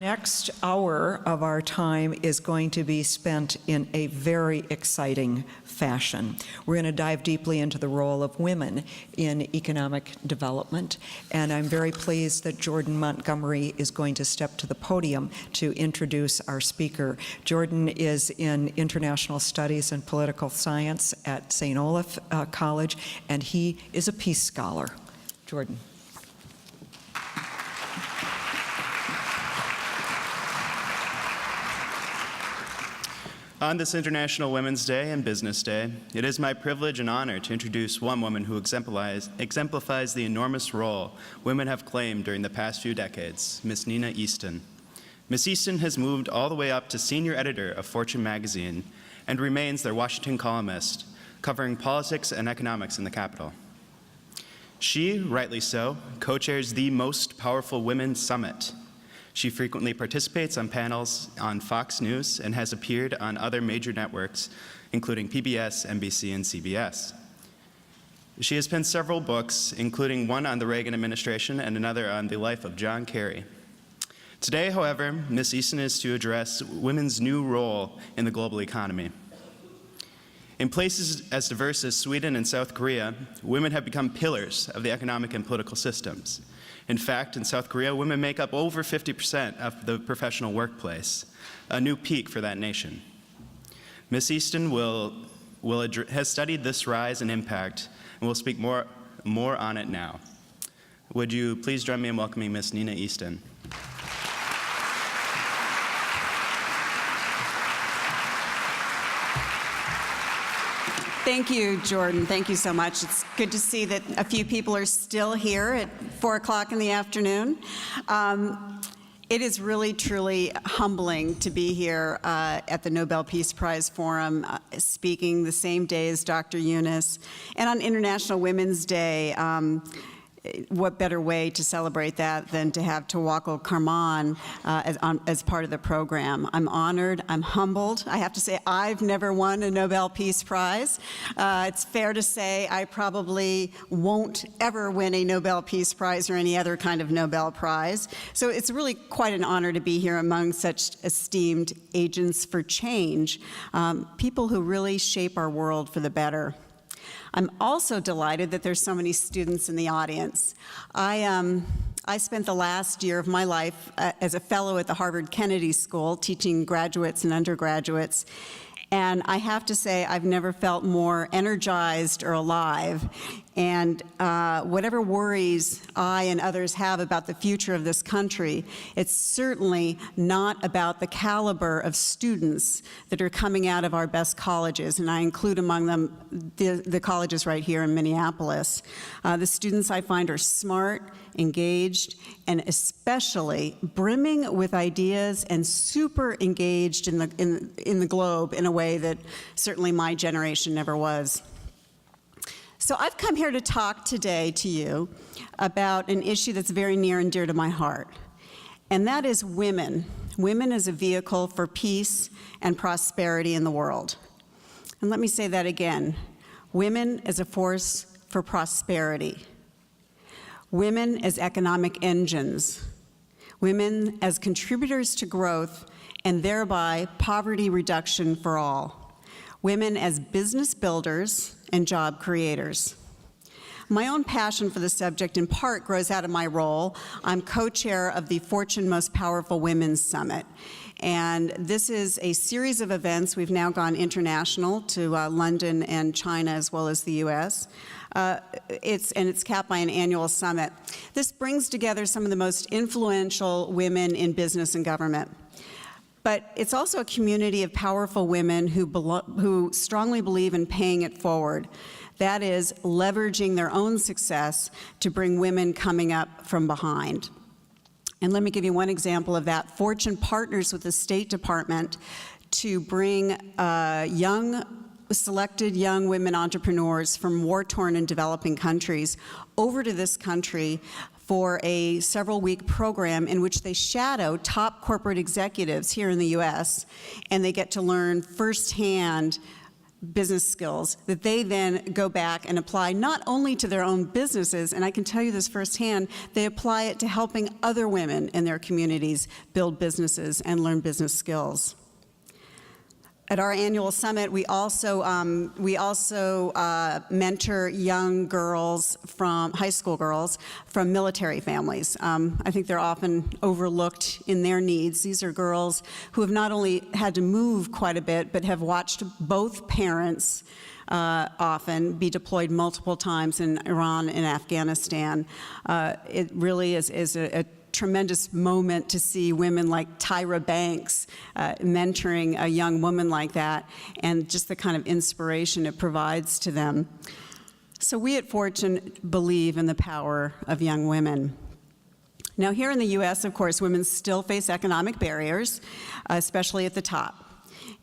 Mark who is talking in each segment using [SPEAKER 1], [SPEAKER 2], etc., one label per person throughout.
[SPEAKER 1] Next hour of our time is going to be spent in a very exciting fashion. We're going to dive deeply into the role of women in economic development, and I'm very pleased that Jordan Montgomery is going to step to the podium to introduce our speaker. Jordan is in International Studies and Political Science at St. Olaf College, and he is a peace scholar. Jordan.
[SPEAKER 2] On this International Women's Day and Business Day, it is my privilege and honor to introduce one woman who exemplifies the enormous role women have claimed during the past few decades, Miss Nina Easton. Miss Easton has moved all the way up to senior editor of Fortune magazine and remains their Washington columnist, covering politics and economics in the Capitol. She, rightly so, co-chairs the Most Powerful Women Summit. She frequently participates on panels on Fox News and has appeared on other major networks, including PBS, NBC, and CBS. She has penned several books, including one on the Reagan administration and another on the life of John Kerry. Today, however, Ms. Easton is to address women's new role in the global economy. In places as diverse as Sweden and South Korea, women have become pillars of the economic and political systems. In fact, in South Korea, women make up over 50% of the professional workplace, a new peak for that nation. Ms. Easton has studied this rise and impact, and will speak more on it now. Would you please join me in welcoming Ms. Nina Easton?
[SPEAKER 3] Thank you, Jordan. Thank you so much. It's good to see that a few people are still here at 4 o'clock in the afternoon. It is really, truly humbling to be here at the Nobel Peace Prize Forum, speaking the same day as Dr. Yunus. And on International Women's Day, what better way to celebrate that than to have Tawakkol Karman as part of the program. I'm honored, I'm humbled. I have to say I've never won a Nobel Peace Prize. It's fair to say I probably won't ever win a Nobel Peace Prize or any other kind of Nobel Prize. So it's really quite an honor to be here among such esteemed agents for change, people who really shape our world for the better. I'm also delighted that there's so many students in the audience. I spent the last year of my life as a fellow at the Harvard Kennedy School, teaching graduates and undergraduates. And I have to say, I've never felt more energized or alive. And whatever worries I and others have about the future of this country, it's certainly not about the caliber of students that are coming out of our best colleges. And I include among them the colleges right here in Minneapolis. The students I find are smart, engaged, and especially brimming with ideas and super engaged in the globe in a way that certainly my generation never was. So I've come here to talk today to you about an issue that's very near and dear to my heart, and that is women. Women as a vehicle for peace and prosperity in the world. And let me say that again. Women as a force for prosperity. Women as economic engines. Women as contributors to growth and thereby poverty reduction for all. Women as business builders and job creators. My own passion for the subject in part grows out of my role. I'm co-chair of the Fortune Most Powerful Women's Summit. And this is a series of events. We've now gone international to London and China as well as the US. It's capped by an annual summit. This brings together some of the most influential women in business and government. But it's also a community of powerful women who strongly believe in paying it forward. That is, leveraging their own success to bring women coming up from behind. And let me give you one example of that. Fortune partners with the State Department to bring selected young women entrepreneurs from war-torn and developing countries over to this country for a several-week program in which they shadow top corporate executives here in the US, and they get to learn firsthand business skills that they then go back and apply not only to their own businesses, and I can tell you this firsthand, they apply it to helping other women in their communities build businesses and learn business skills. At our annual summit, we also mentor young girls high school girls from military families. I think they're often overlooked in their needs. These are girls who have not only had to move quite a bit, but have watched both parents often be deployed multiple times in Iran and Afghanistan. It really is a tremendous moment to see women like Tyra Banks mentoring a young woman like that, and just the kind of inspiration it provides to them. So we at Fortune believe in the power of young women. Now here in the US, of course, women still face economic barriers, especially at the top.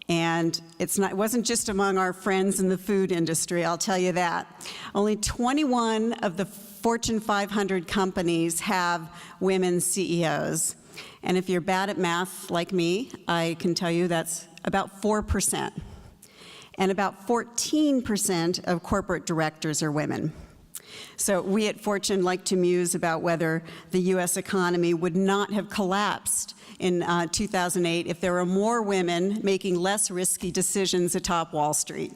[SPEAKER 3] And it wasn't just among our friends in the food industry, I'll tell you that. Only 21 of the Fortune 500 companies have women CEOs. And if you're bad at math like me, I can tell you that's about 4%. And about 14% of corporate directors are women. So we at Fortune like to muse about whether the US economy would not have collapsed in 2008 if there were more women making less risky decisions atop Wall Street.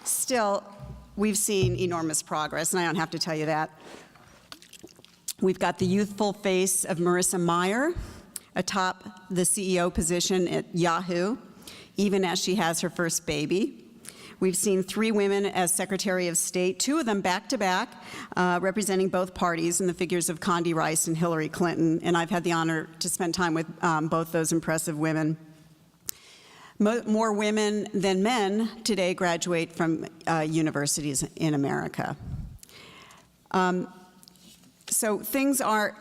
[SPEAKER 3] Still, we've seen enormous progress, and I don't have to tell you that. We've got the youthful face of Marissa Mayer atop the CEO position at Yahoo, even as she has her first baby. We've seen 3 women as Secretary of State, 2 of them back-to-back, representing both parties in the figures of Condi Rice and Hillary Clinton, and I've had the honor to spend time with both those impressive women. More women than men today graduate from universities in America. So things are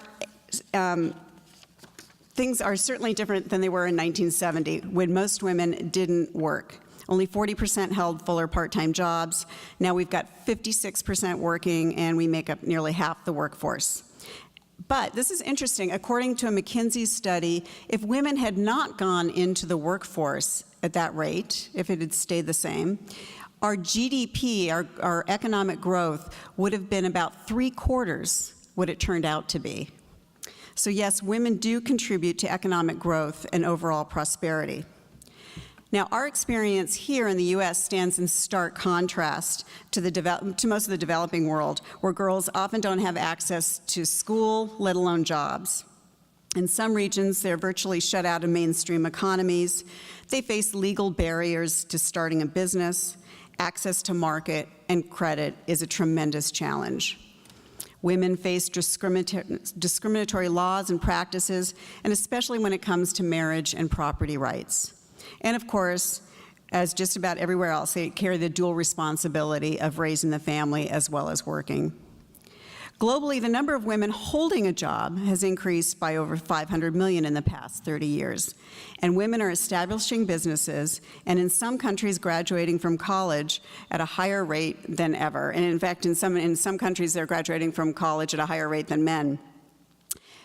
[SPEAKER 3] certainly different than they were in 1970, when most women didn't work. Only 40% held full or part-time jobs. Now we've got 56% working, and we make up nearly half the workforce. But this is interesting. According to a McKinsey study, if women had not gone into the workforce at that rate, if it had stayed the same, our GDP, our economic growth, would have been about 3/4 what it turned out to be. So yes, women do contribute to economic growth and overall prosperity. Now, our experience here in the US stands in stark contrast to most of the developing world, where girls often don't have access to school, let alone jobs. In some regions, they're virtually shut out of mainstream economies. They face legal barriers to starting a business. Access to market and credit is a tremendous challenge. Women face discriminatory laws and practices, and especially when it comes to marriage and property rights. And of course, as just about everywhere else, they carry the dual responsibility of raising the family as well as working. Globally, the number of women holding a job has increased by over 500 million in the past 30 years. And women are establishing businesses, and in some countries graduating from college at a higher rate than ever. And in fact, in some countries, they're graduating from college at a higher rate than men.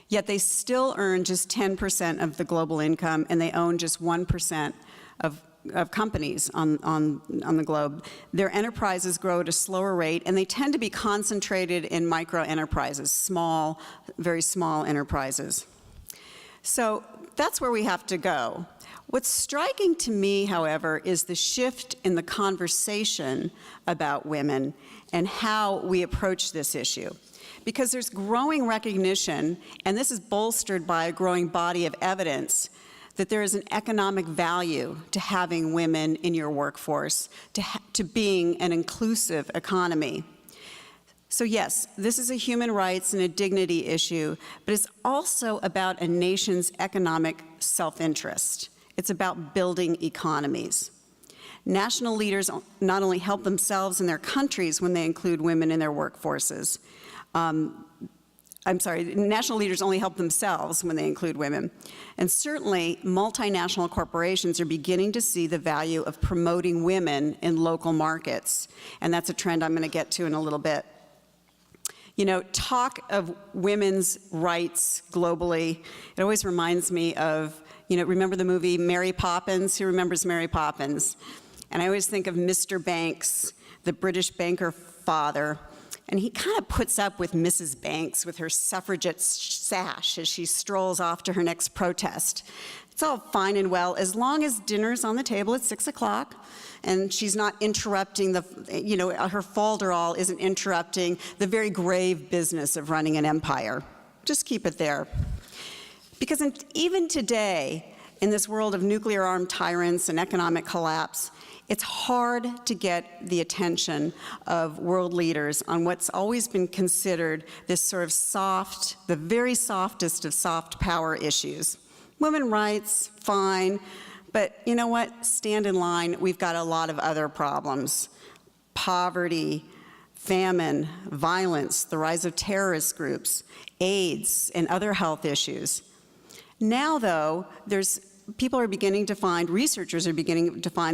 [SPEAKER 3] Yet they still earn just 10% of the global income, and they own just 1% of companies on the globe. Their enterprises grow at a slower rate, and they tend to be concentrated in micro enterprises, small, very small enterprises. So that's where we have to go. What's striking to me, however, is the shift in the conversation about women and how we approach this issue. Because there's growing recognition, and this is bolstered by a growing body of evidence, that there is an economic value to having women in your workforce, to being an inclusive economy. So yes, this is a human rights and a dignity issue, but it's also about a nation's economic self-interest. It's about building economies. National leaders not only help themselves and their countries when they include women in their workforces. National leaders only help themselves when they include women. And certainly, multinational corporations are beginning to see the value of promoting women in local markets. And that's a trend I'm going to get to in a little bit. You know, talk of women's rights globally, it always reminds me of, remember the movie Mary Poppins? Who remembers Mary Poppins? And I always think of Mr. Banks, the British banker father, and he kind of puts up with Mrs. Banks with her suffragette sash as she strolls off to her next protest. It's all fine and well as long as dinner's on the table at 6 o'clock and she's not interrupting her folderol isn't interrupting the very grave business of running an empire. Just keep it there. Because even today, in this world of nuclear-armed tyrants and economic collapse, it's hard to get the attention of world leaders on what's always been considered this sort of soft, the very softest of soft power issues. Women's rights, fine, but you know what? Stand in line. We've got a lot of other problems. Poverty, famine, violence, the rise of terrorist groups, AIDS, and other health issues. Now, though, researchers are beginning to find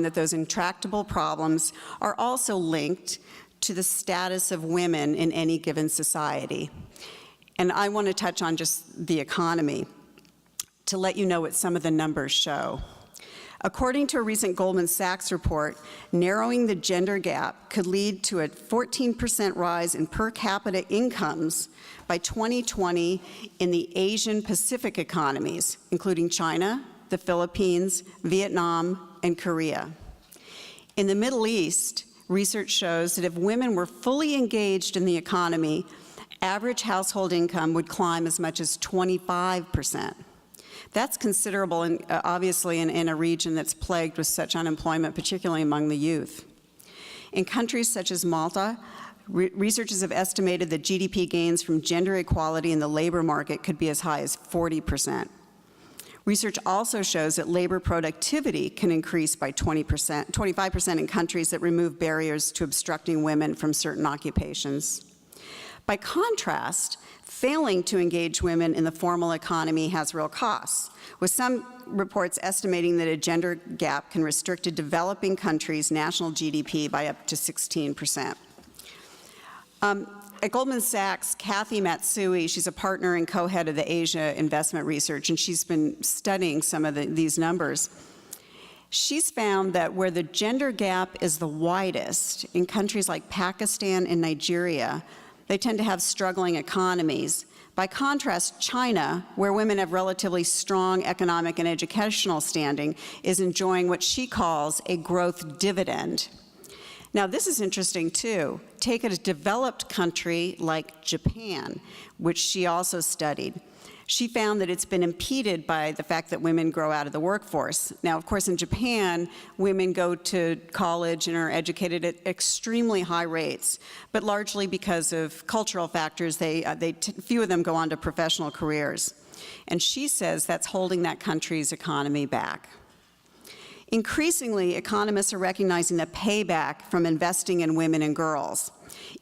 [SPEAKER 3] that those intractable problems are also linked to the status of women in any given society. And I want to touch on just the economy to let you know what some of the numbers show. According to a recent Goldman Sachs report, narrowing the gender gap could lead to a 14% rise in per capita incomes by 2020 in the Asian Pacific economies, including China, the Philippines, Vietnam, and Korea. In the Middle East, research shows that if women were fully engaged in the economy, average household income would climb as much as 25%. That's considerable, obviously, in a region that's plagued with such unemployment, particularly among the youth. In countries such as Malta, researchers have estimated that GDP gains from gender equality in the labor market could be as high as 40%. Research also shows that labor productivity can increase by 25% in countries that remove barriers to obstructing women from certain occupations. By contrast, failing to engage women in the formal economy has real costs, with some reports estimating that a gender gap can restrict a developing country's national GDP by up to 16%. At Goldman Sachs, Kathy Matsui, she's a partner and co-head of the Asia Investment Research, and she's been studying some of these numbers. She's found that where the gender gap is the widest, in countries like Pakistan and Nigeria, they tend to have struggling economies. By contrast, China, where women have relatively strong economic and educational standing, is enjoying what she calls a growth dividend. Now, this is interesting, too. Take a developed country like Japan, which she also studied. She found that it's been impeded by the fact that women grow out of the workforce. Now, of course, in Japan, women go to college and are educated at extremely high rates, but largely because of cultural factors, few of them go on to professional careers. And she says that's holding that country's economy back. Increasingly, economists are recognizing the payback from investing in women and girls.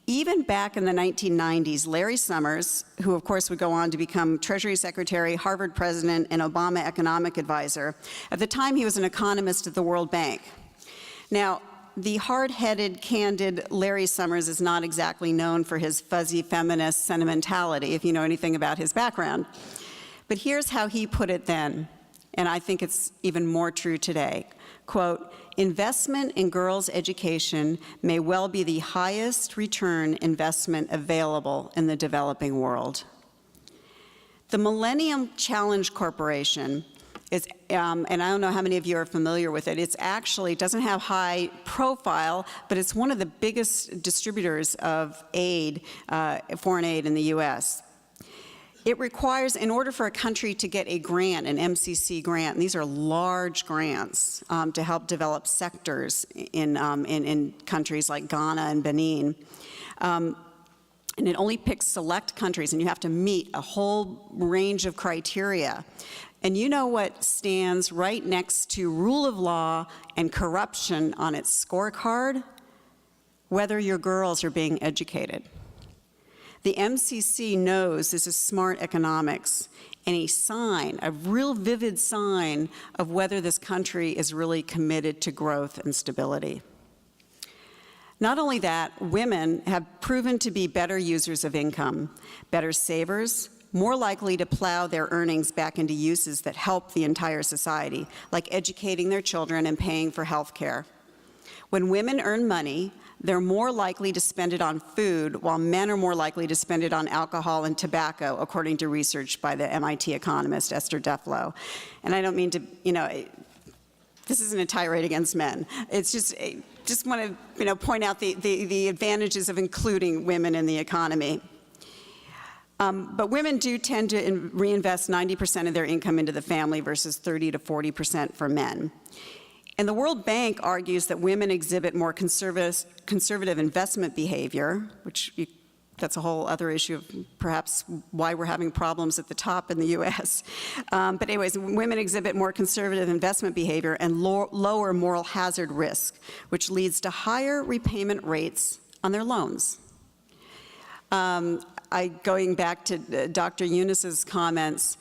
[SPEAKER 3] Even back in the 1990s, Larry Summers, who of course would go on to become Treasury Secretary, Harvard President, and Obama economic advisor, at the time he was an economist at the World Bank. Now, the hard-headed, candid Larry Summers is not exactly known for his fuzzy feminist sentimentality, if you know anything about his background. But here's how he put it then, and I think it's even more true today. Quote, investment in girls' education may well be the highest return investment available in the developing world. The Millennium Challenge Corporation is, and I don't know how many of you are familiar with it, it doesn't have high profile, but it's one of the biggest distributors of aid, foreign aid in the US. It requires, in order for a country to get a grant, an MCC grant, and these are large grants to help develop sectors in countries like Ghana and Benin, and it only picks select countries, and you have to meet a whole range of criteria. And you know what stands right next to rule of law and corruption on its scorecard? Whether your girls are being educated. The MCC knows this is smart economics, and a real vivid sign of whether this country is really committed to growth and stability. Not only that, women have proven to be better users of income, better savers, more likely to plow their earnings back into uses that help the entire society, like educating their children and paying for health care. When women earn money, they're more likely to spend it on food, while men are more likely to spend it on alcohol and tobacco, according to research by the MIT economist Esther Duflo. And I don't mean to, this isn't a tirade against men. It's just want to, point out the advantages of including women in the economy. But women do tend to reinvest 90% of their income into the family versus 30 to 40% for men. And the World Bank argues that women exhibit more conservative investment behavior, which that's a whole other issue of perhaps why we're having problems at the top in the US. But anyways, women exhibit more conservative investment behavior and lower moral hazard risk, which leads to higher repayment rates on their loans. Going back to Dr. Eunice's comments,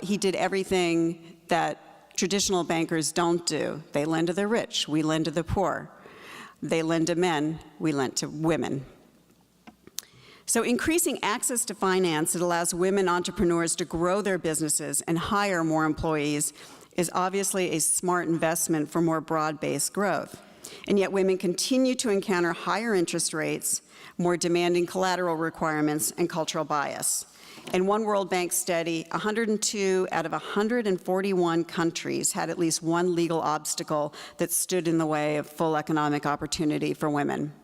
[SPEAKER 3] he did everything that traditional bankers don't do. They lend to the rich, we lend to the poor. They lend to men, we lend to women. So increasing access to finance that allows women entrepreneurs to grow their businesses and hire more employees is obviously a smart investment for more broad-based growth. And yet women continue to encounter higher interest rates, more demanding collateral requirements, and cultural bias. In one World Bank study, 102 out of 141 countries had at least one legal obstacle that stood in the way of full economic opportunity for women.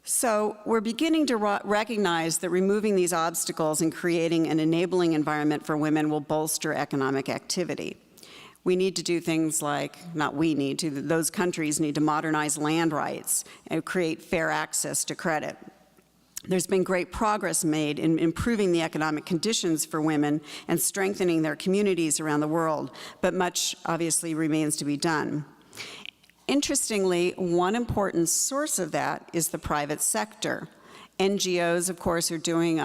[SPEAKER 3] So we're beginning to recognize that removing these obstacles and creating an enabling environment for women will bolster economic activity. We need to do things like, not we need to, those countries need to modernize land rights and create fair access to credit. There's been great progress made in improving the economic conditions for women and strengthening their communities around the world, but much obviously remains to be done. Interestingly, one important source of that is the private sector. NGOs, of course, are doing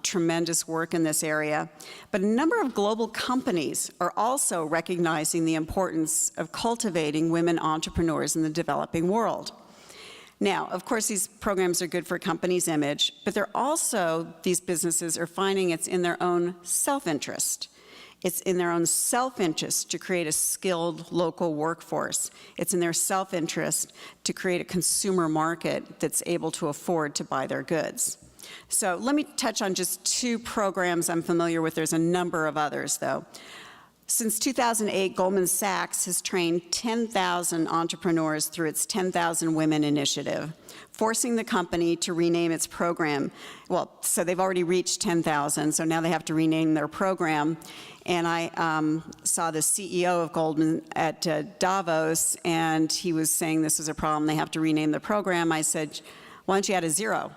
[SPEAKER 3] tremendous work in this area, but a number of global companies are also recognizing the importance of cultivating women entrepreneurs in the developing world. Now, of course, these programs are good for a company's image, but these businesses are finding it's in their own self-interest. It's in their own self-interest to create a skilled local workforce. It's in their self-interest to create a consumer market that's able to afford to buy their goods. So let me touch on just two programs I'm familiar with. There's a number of others, though. Since 2008, Goldman Sachs has trained 10,000 entrepreneurs through its 10,000 Women Initiative, forcing the company to rename its program. Well, so they've already reached 10,000, so now they have to rename their program. And I saw the CEO of Goldman at Davos, and he was saying this is a problem, they have to rename the program. I said, why don't you add a zero?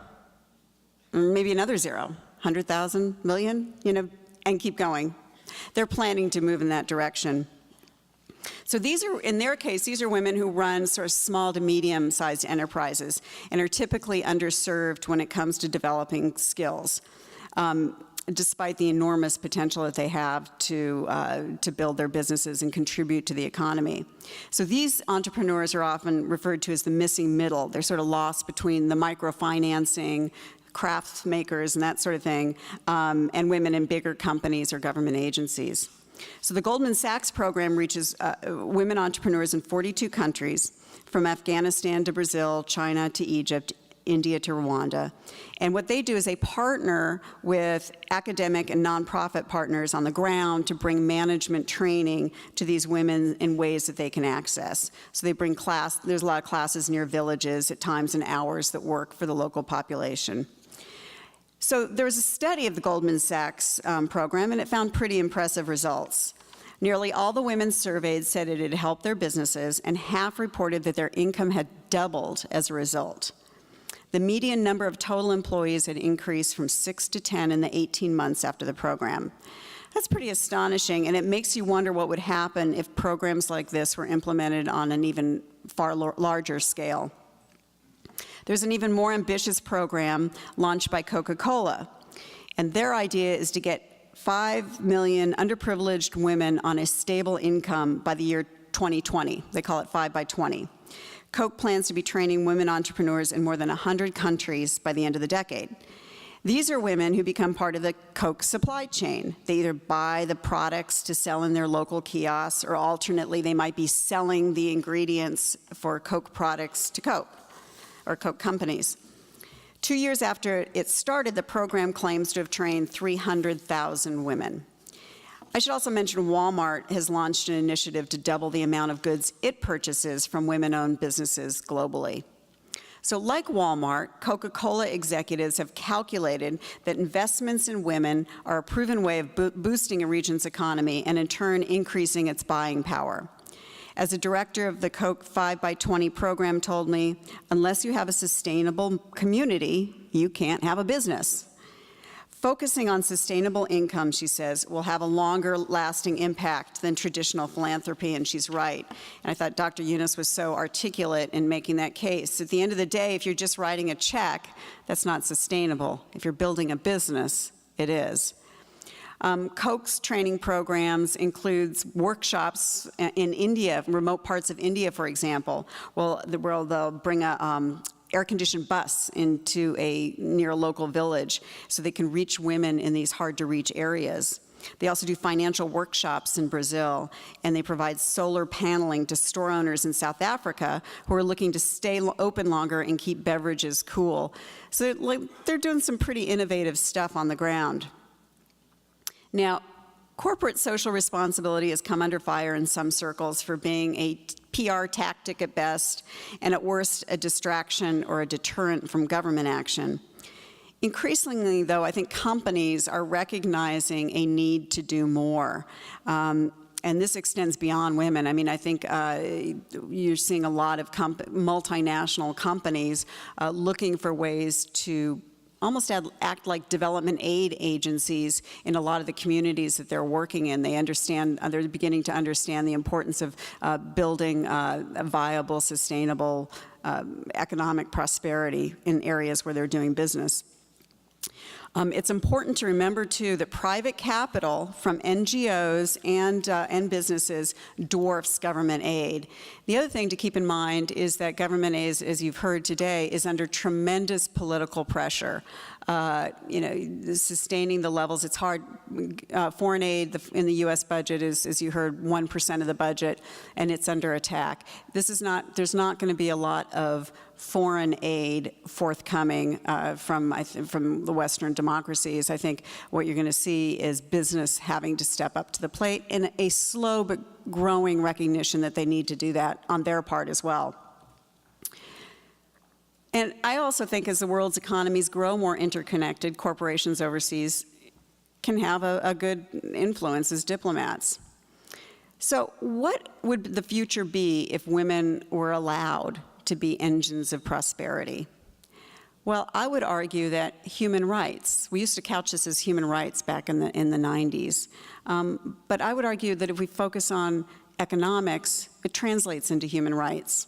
[SPEAKER 3] Or maybe another zero, 100,000, million, and keep going. They're planning to move in that direction. So in their case, these are women who run sort of small to medium-sized enterprises and are typically underserved when it comes to developing skills, despite the enormous potential that they have to build their businesses and contribute to the economy. So these entrepreneurs are often referred to as the missing middle. They're sort of lost between the microfinancing, crafts makers and that sort of thing, and women in bigger companies or government agencies. So the Goldman Sachs program reaches women entrepreneurs in 42 countries, from Afghanistan to Brazil, China to Egypt, India to Rwanda. And what they do is they partner with academic and nonprofit partners on the ground to bring management training to these women in ways that they can access. So they bring there's a lot of classes near villages at times and hours that work for the local population. So there was a study of the Goldman Sachs program, and it found pretty impressive results. Nearly all the women surveyed said it had helped their businesses, and half reported that their income had doubled as a result. The median number of total employees had increased from 6 to 10 in the 18 months after the program. That's pretty astonishing, and it makes you wonder what would happen if programs like this were implemented on an even far larger scale. There's an even more ambitious program launched by Coca-Cola, and their idea is to get 5 million underprivileged women on a stable income by the year 2020. They call it 5 by 20. Coke plans to be training women entrepreneurs in more than 100 countries by the end of the decade. These are women who become part of the Coke supply chain. They either buy the products to sell in their local kiosks, or alternately, they might be selling the ingredients for Coke products to Coke or Coke companies. 2 years after it started, the program claims to have trained 300,000 women. I should also mention Walmart has launched an initiative to double the amount of goods it purchases from women-owned businesses globally. So like Walmart, Coca-Cola executives have calculated that investments in women are a proven way of boosting a region's economy and in turn increasing its buying power. As a director of the Coke 5x20 program told me, unless you have a sustainable community, you can't have a business. Focusing on sustainable income, she says, will have a longer lasting impact than traditional philanthropy, and she's right. And I thought Dr. Yunus was so articulate in making that case. At the end of the day, if you're just writing a check, that's not sustainable. If you're building a business, it is. Coke's training programs includes workshops in India, remote parts of India, for example, where they'll bring a air-conditioned bus into near a local village so they can reach women in these hard-to-reach areas. They also do financial workshops in Brazil, and they provide solar paneling to store owners in South Africa who are looking to stay open longer and keep beverages cool. So they're doing some pretty innovative stuff on the ground. Now, corporate social responsibility has come under fire in some circles for being a PR tactic at best, and at worst, a distraction or a deterrent from government action. Increasingly, though, I think companies are recognizing a need to do more. And this extends beyond women. I mean, I think you're seeing a lot of multinational companies looking for ways to almost act like development aid agencies in a lot of the communities that they're working in. They understand, they're beginning to understand the importance of building a viable, sustainable economic prosperity in areas where they're doing business. It's important to remember, too, that private capital from NGOs and businesses dwarfs government aid. The other thing to keep in mind is that government aid, as you've heard today, is under tremendous political pressure. Sustaining the levels, it's hard. Foreign aid in the U.S. budget is, as you heard, 1% of the budget, and it's under attack. There's not going to be a lot of foreign aid forthcoming from the Western democracies. I think what you're going to see is business having to step up to the plate, and a slow but growing recognition that they need to do that on their part as well. And I also think as the world's economies grow more interconnected, corporations overseas can have a good influence as diplomats. So what would the future be if women were allowed to be engines of prosperity? Well, I would argue that human rights, we used to couch this as human rights back in the 90s, but I would argue that if we focus on economics, it translates into human rights.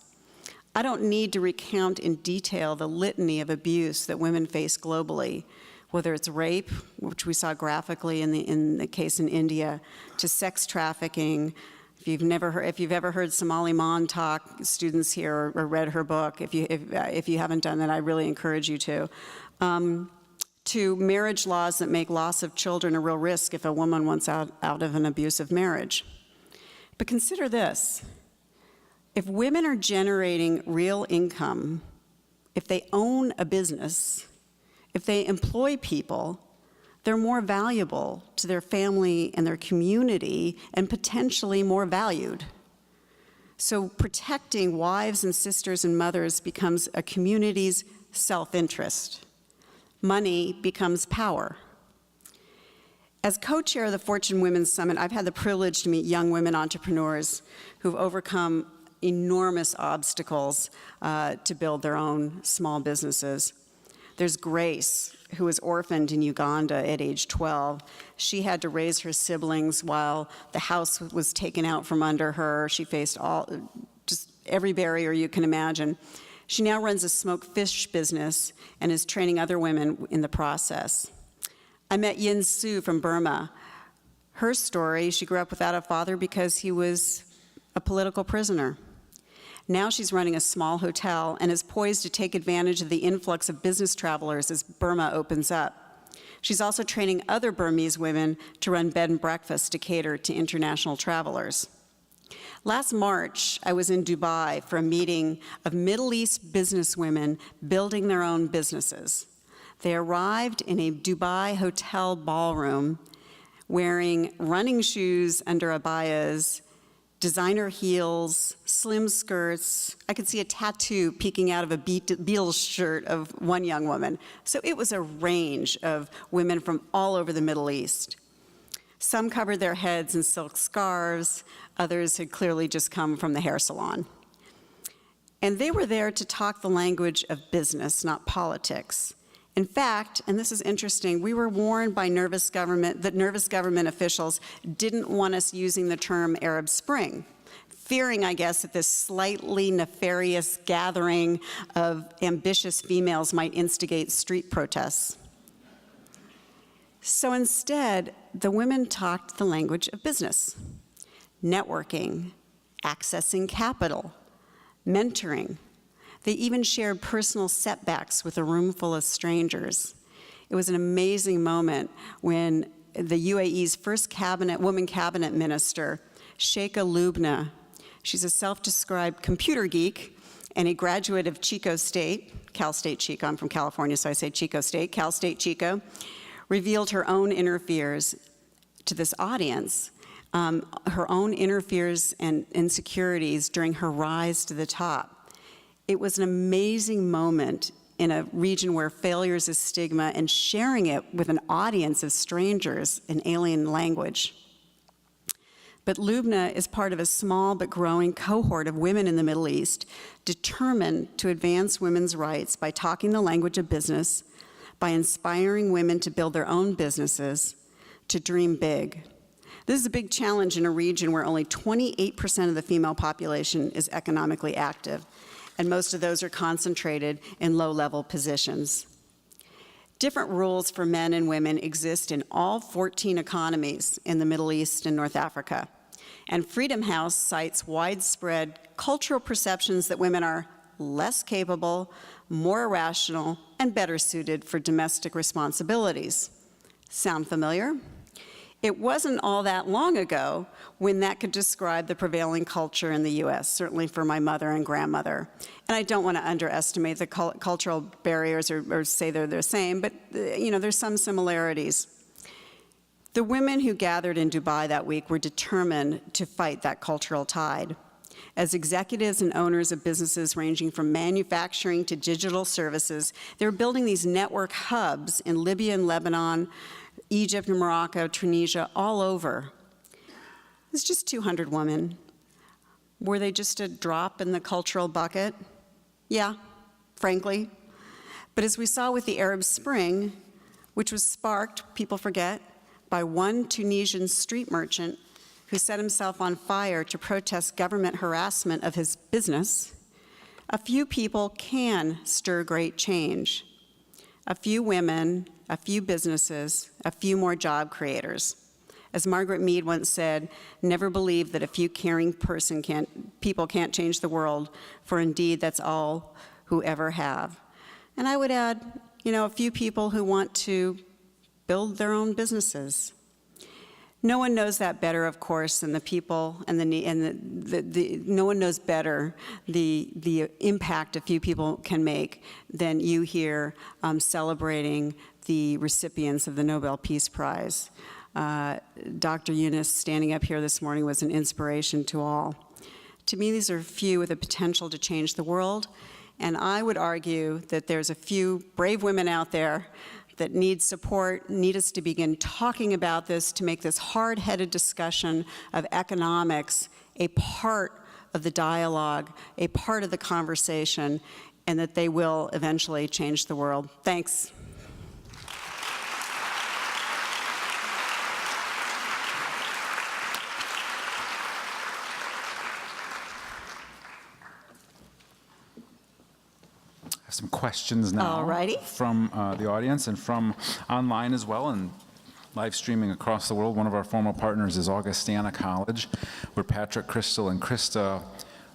[SPEAKER 3] I don't need to recount in detail the litany of abuse that women face globally, whether it's rape, which we saw graphically in the case in India, to sex trafficking. If you've ever heard Somali Maan talk, students here, or read her book, if you haven't done that, I really encourage you to marriage laws that make loss of children a real risk if a woman wants out of an abusive marriage. But consider this. If women are generating real income, if they own a business, if they employ people, they're more valuable to their family and their community, and potentially more valued. So protecting wives and sisters and mothers becomes a community's self-interest. Money becomes power. As co-chair of the Fortune Women's Summit, I've had the privilege to meet young women entrepreneurs who've overcome enormous obstacles to build their own small businesses. There's Grace, who was orphaned in Uganda at age 12. She had to raise her siblings while the house was taken out from under her. She faced just every barrier you can imagine. She now runs a smoked fish business and is training other women in the process. I met Yin Su from Burma. Her story, she grew up without a father because he was a political prisoner. Now she's running a small hotel and is poised to take advantage of the influx of business travelers as Burma opens up. She's also training other Burmese women to run bed and breakfast to cater to international travelers. Last March, I was in Dubai for a meeting of Middle East businesswomen building their own businesses. They arrived in a Dubai hotel ballroom wearing running shoes under abayas, designer heels, slim skirts. I could see a tattoo peeking out of a Beatles shirt of one young woman. So it was a range of women from all over the Middle East. Some covered their heads in silk scarves. Others had clearly just come from the hair salon. And they were there to talk the language of business, not politics. In fact, and this is interesting, we were warned by nervous government officials didn't want us using the term Arab Spring, fearing, I guess, that this slightly nefarious gathering of ambitious females might instigate street protests. So instead, the women talked the language of business, networking, accessing capital, mentoring. They even shared personal setbacks with a room full of strangers. It was an amazing moment when the UAE's first woman cabinet minister, Sheikha Lubna, she's a self-described computer geek and a graduate of Chico State, Cal State Chico, I'm from California, so I say Chico State, Cal State Chico, revealed her own inner fears to this audience, her own inner fears and insecurities during her rise to the top. It was an amazing moment in a region where failure is a stigma and sharing it with an audience of strangers in alien language. But Lubna is part of a small but growing cohort of women in the Middle East determined to advance women's rights by talking the language of business, by inspiring women to build their own businesses, to dream big. This is a big challenge in a region where only 28% of the female population is economically active, and most of those are concentrated in low-level positions. Different rules for men and women exist in all 14 economies in the Middle East and North Africa. And Freedom House cites widespread cultural perceptions that women are less capable, more irrational, and better suited for domestic responsibilities. Sound familiar? It wasn't all that long ago when that could describe the prevailing culture in the US, certainly for my mother and grandmother. And I don't want to underestimate the cultural barriers or say they're the same, but there's some similarities. The women who gathered in Dubai that week were determined to fight that cultural tide. As executives and owners of businesses ranging from manufacturing to digital services, they're building these network hubs in Libya and Lebanon, Egypt and Morocco, Tunisia, all over. It's just 200 women. Were they just a drop in the cultural bucket? Yeah, frankly. But as we saw with the Arab Spring, which was sparked, people forget, by one Tunisian street merchant who set himself on fire to protest government harassment of his business, a few people can stir great change. A few women, a few businesses, a few more job creators. As Margaret Mead once said, never believe that a few caring people can't change the world, for indeed that's all who ever have. And I would add, a few people who want to build their own businesses. No one knows that better, of course, than the people, and no one knows better the impact a few people can make than you here celebrating the recipients of the Nobel Peace Prize. Dr. Yunus standing up here this morning was an inspiration to all. To me, these are few with the potential to change the world, and I would argue that there's a few brave women out there that need support, need us to begin talking about this, to make this hard-headed discussion of economics a part of the dialogue, a part of the conversation, and that they will eventually change the world. Thanks.
[SPEAKER 4] Some questions now
[SPEAKER 3] Alrighty.
[SPEAKER 4] from the audience and from online as well, and live streaming across the world. One of our former partners is Augustana College, where Patrick, Crystal, and Krista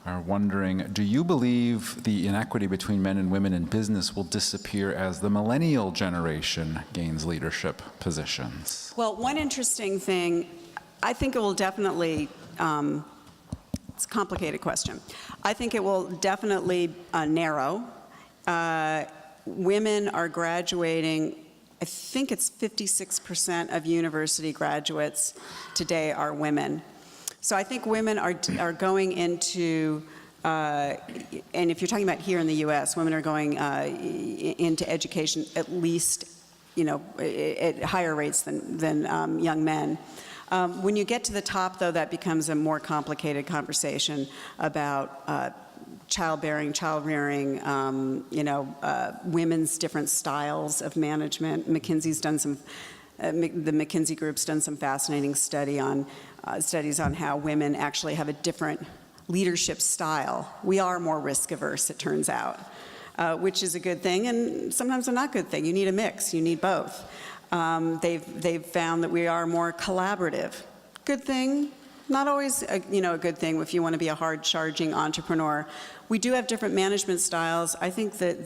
[SPEAKER 4] are wondering, do you believe the inequity between men and women in business will disappear as the millennial generation gains leadership positions?
[SPEAKER 3] Well, one interesting thing, I think it will definitely, it's a complicated question. I think it will definitely narrow. Women are graduating, I think it's 56% of university graduates today are women. So I think women are going into, and if you're talking about here in the U.S., women are going into education at least, at higher rates than young men. When you get to the top, though, that becomes a more complicated conversation about childbearing, child-rearing, women's different styles of management. McKinsey's done some, the McKinsey Group's done some fascinating studies on how women actually have a different leadership style. We are more risk-averse, it turns out, which is a good thing, and sometimes a not good thing. You need a mix. You need both. They've found that we are more collaborative. Good thing. Not always a good thing if you want to be a hard-charging entrepreneur. We do have different management styles. I think that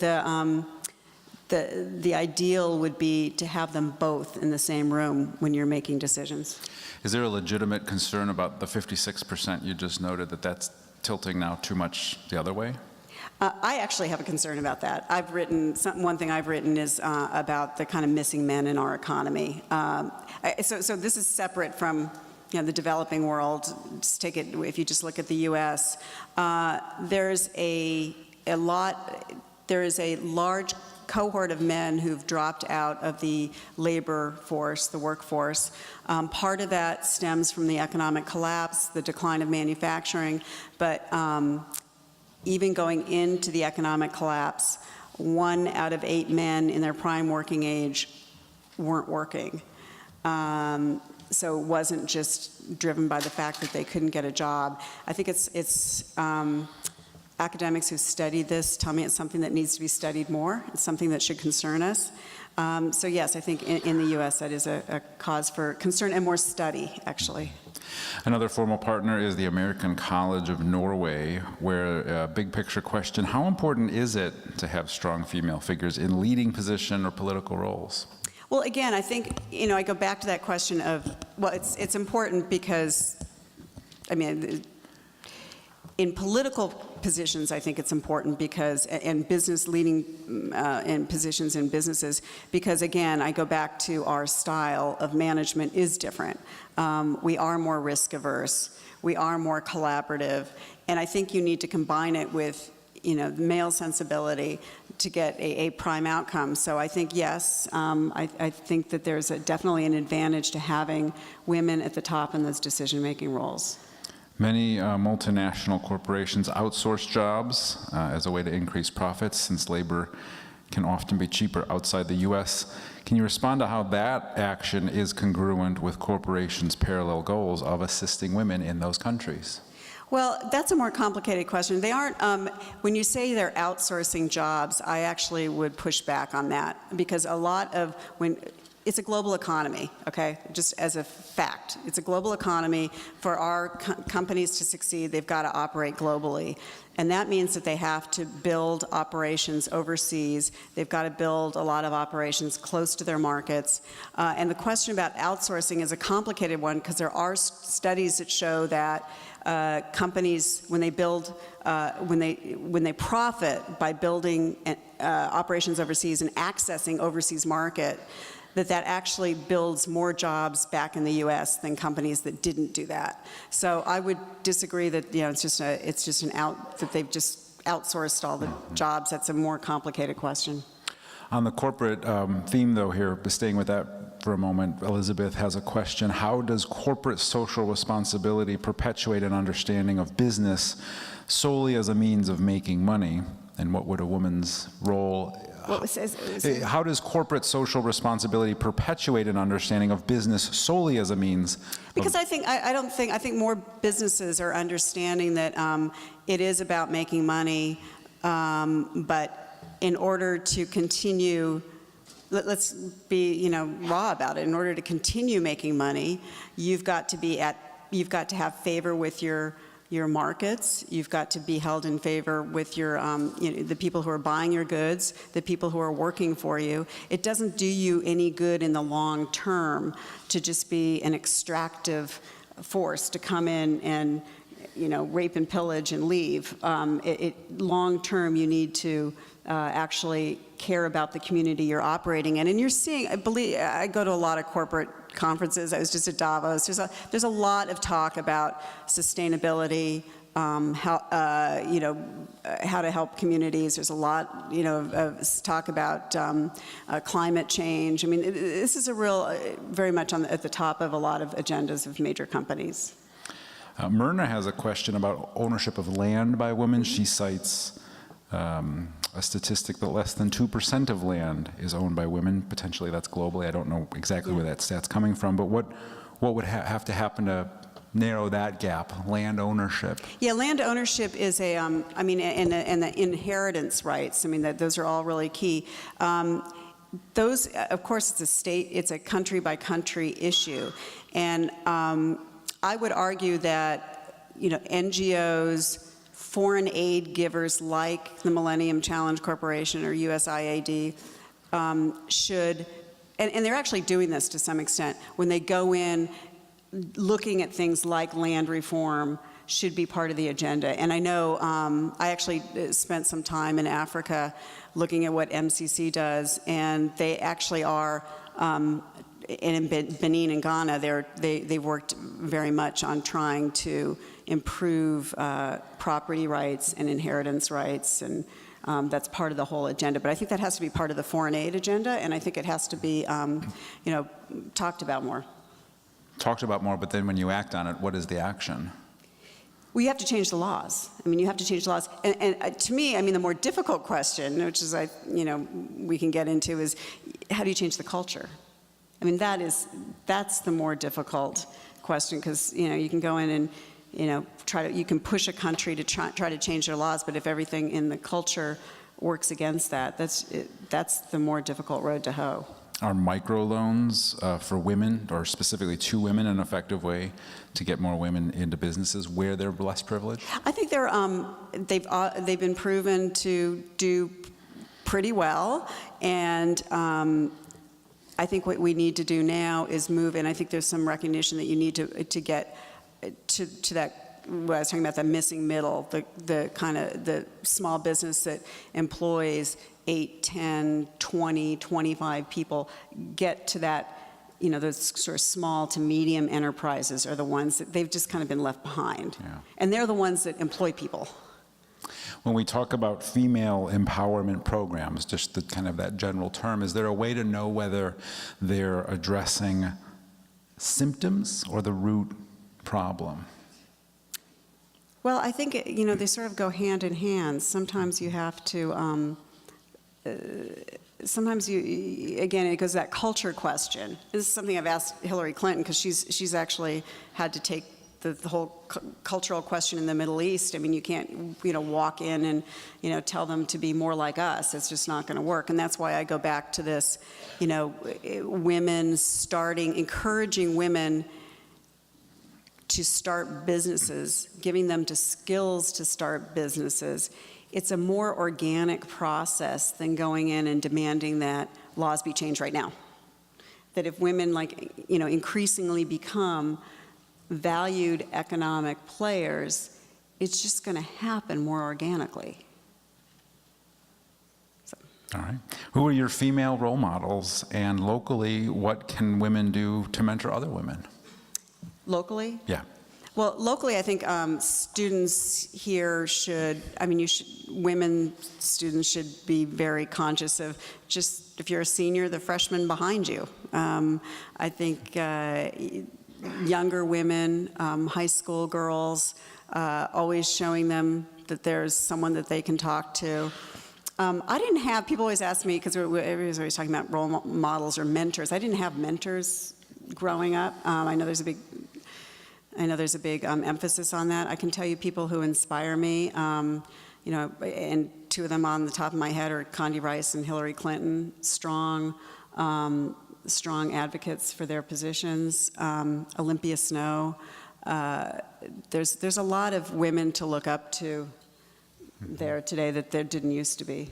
[SPEAKER 3] the ideal would be to have them both in the same room when you're making decisions.
[SPEAKER 4] Is there a legitimate concern about the 56% you just noted, that that's tilting now too much the other way?
[SPEAKER 3] I actually have a concern about that. One thing I've written is about the kind of missing men in our economy. So this is separate from the developing world. Just take it, if you just look at the U.S., there is a large cohort of men who've dropped out of the labor force, the workforce. Part of that stems from the economic collapse, the decline of manufacturing, but even going into the economic collapse, 1 out of 8 men in their prime working age weren't working. So it wasn't just driven by the fact that they couldn't get a job. I think it's academics who studied this tell me it's something that needs to be studied more. It's something that should concern us. So yes, I think in the U.S. that is a cause for concern and more study, actually.
[SPEAKER 4] Another formal partner is the American College of Norway, where a big picture question, how important is it to have strong female figures in leading position or political roles?
[SPEAKER 3] Well, again, I think, I go back to that question of, well, it's important because, in political positions, I think it's important because, and business leading in positions in businesses, because again, I go back to our style of management is different. We are more risk averse. We are more collaborative. And I think you need to combine it with, male sensibility to get a prime outcome. So I think, yes, I think that there's definitely an advantage to having women at the top in those decision-making roles.
[SPEAKER 4] Many multinational corporations outsource jobs as a way to increase profits, since labor can often be cheaper outside the U.S. Can you respond to how that action is congruent with corporations' parallel goals of assisting women in those countries?
[SPEAKER 3] Well, that's a more complicated question. They aren't, when you say they're outsourcing jobs, I actually would push back on that, because a lot of, it's a global economy, okay? Just as a fact. It's a global economy. For our companies to succeed, they've got to operate globally. And that means that they have to build operations overseas. They've got to build a lot of operations close to their markets. And the question about outsourcing is a complicated one, because there are studies that show that companies, when they build, when they profit by building operations overseas and accessing overseas market, that actually builds more jobs back in the U.S. than companies that didn't do that. So I would disagree that it's just that they've just outsourced all the jobs. That's a more complicated question.
[SPEAKER 4] On the corporate theme, though, here, staying with that for a moment, Elizabeth has a question. How does corporate social responsibility perpetuate an understanding of business solely as a means of making money? And what would a woman's role... How does corporate social responsibility perpetuate an understanding of business solely as a means?
[SPEAKER 3] Because I think more businesses are understanding that it is about making money, but in order to continue, let's be raw about it. In order to continue making money, you've got to have favor with your your markets. You've got to be held in favor with your, the people who are buying your goods, the people who are working for you. It doesn't do you any good in the long term to just be an extractive force to come in and, rape and pillage and leave. Long term, you need to actually care about the community you're operating in. And you're seeing, I go to a lot of corporate conferences. I was just at Davos. There's a lot of talk about sustainability, how to help communities. There's a lot, of talk about climate change. I mean, this is a real, very much at the top of a lot of agendas of major companies.
[SPEAKER 4] Myrna has a question about ownership of land by women. She cites a statistic that less than 2% of land is owned by women. Potentially that's globally. I don't know exactly where that stat's coming from, but what would have to happen to narrow that gap, land ownership? Yeah,
[SPEAKER 3] land ownership is and the inheritance rights, those are all really key. Those, of course, it's a country by country issue. And I would argue that, NGOs, foreign aid givers like the Millennium Challenge Corporation or USAID should, and they're actually doing this to some extent, when they go in looking at things like land reform should be part of the agenda. And I know I actually spent some time in Africa looking at what MCC does, and they actually are, in Benin and Ghana, they've worked very much on trying to improve property rights and inheritance rights, and that's part of the whole agenda. But I think that has to be part of the foreign aid agenda, and I think it has to be, talked about more.
[SPEAKER 4] Talked about more, but then when you act on it, what is the action?
[SPEAKER 3] Well, you have to change the laws. You have to change the laws. And to me, the more difficult question, which is, we can get into, is how do you change the culture? That's the more difficult question, because, you can go in and, you can push a country to try to change their laws, but if everything in the culture works against that, that's the more difficult road to hoe.
[SPEAKER 4] Are microloans for women, or specifically to women, an effective way to get more women into businesses where they're less privileged? I
[SPEAKER 3] think they've been proven to do pretty well, and I think what we need to do now is move, and I think there's some recognition that you need to get to that. What I was talking about, the missing middle, the kind of the small business that employs 8, 10, 20, 25 people, get to that, those sort of small to medium enterprises are the ones that they've just kind of been left behind. Yeah. And they're the ones that employ people.
[SPEAKER 4] When we talk about female empowerment programs, just the kind of that general term, is there a way to know whether they're addressing symptoms or the root problem?
[SPEAKER 3] Well, I think, they sort of go hand in hand. Sometimes you have to, sometimes again, it goes to that culture question. This is something I've asked Hillary Clinton, because she's actually had to take the whole cultural question in the Middle East. You can't, walk in and, tell them to be more like us. It's just not going to work. And that's why I go back to this, women encouraging women to start businesses, giving them the skills to start businesses. It's a more organic process than going in and demanding that laws be changed right now. That if women increasingly become valued economic players, it's just going to happen more organically. So.
[SPEAKER 4] All right. Who are your female role models? And locally, what can women do to mentor other women?
[SPEAKER 3] Locally?
[SPEAKER 4] Yeah.
[SPEAKER 3] Well, locally, I think students here women students should be very conscious of just, if you're a senior, the freshman behind you. I think younger women, high school girls, always showing them that there's someone that they can talk to. I didn't have, people always ask me, because everybody's always talking about role models or mentors. I didn't have mentors growing up. I know there's a big emphasis on that. I can tell you people who inspire me, and two of them on the top of my head are Condi Rice and Hillary Clinton, strong advocates for their positions. Olympia Snow, there's a lot of women to look up to there today that there didn't used to be.